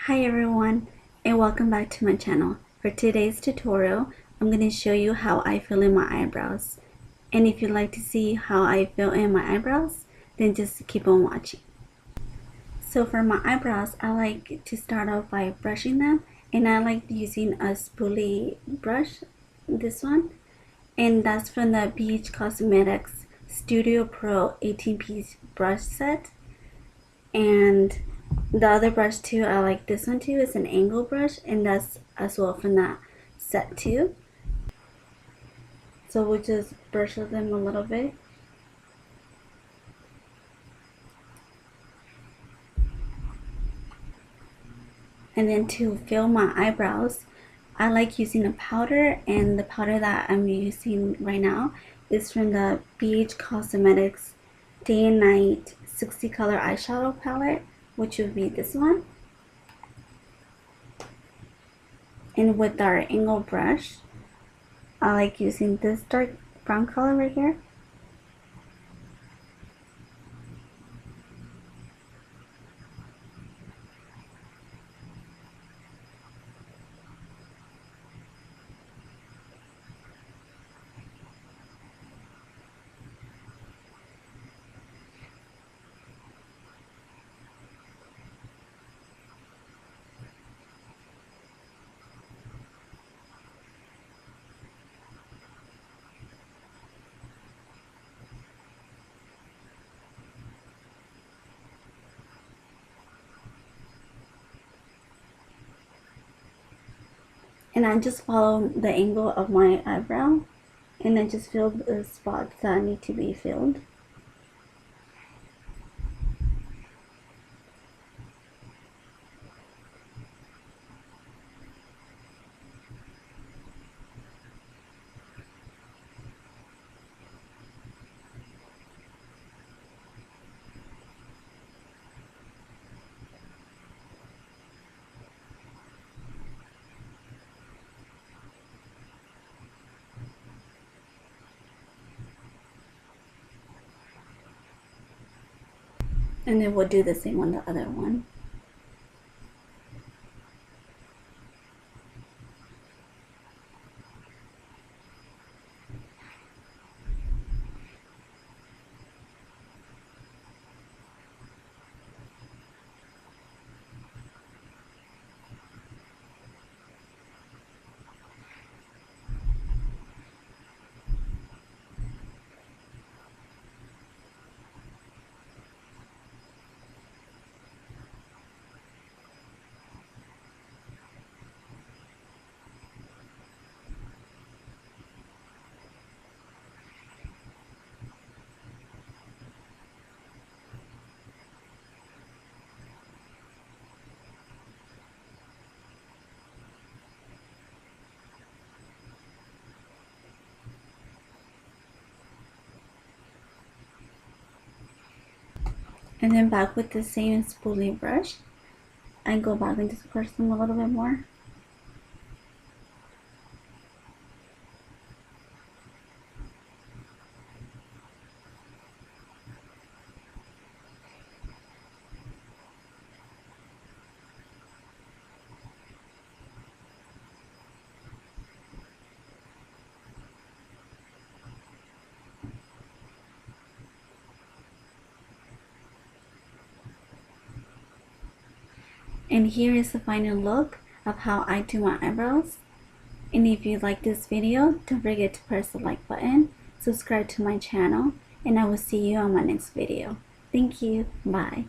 Hi everyone, and welcome back to my channel. For today's tutorial, I'm going to show you how I fill in my eyebrows. And if you'd like to see how I fill in my eyebrows, then just keep on watching. So for my eyebrows, I like to start off by brushing them, and I like using a spoolie brush, this one. And that's from the Beige Cosmetics Studio Pro 18-piece brush set. And the other brush too, I like this one too. It's an angle brush, and that's as well from that set too. So we'll just brush them a little bit. And then to fill my eyebrows, I like using a powder, and the powder that I'm using right now is from the Beige Cosmetics Day and Night 60 color eyeshadow palette, which would be this one. And with our angle brush, I like using this dark brown color right here. And I just follow the angle of my eyebrow, and I just fill the spots that need to be filled. And then we'll do the same on the other one. And then back with the same spoolie brush, I go back and just brush them a little bit more. And here is the final look of how I do my eyebrows. And if you like this video, don't forget to press the like button, subscribe to my channel, and I will see you on my next video. Thank you. Bye.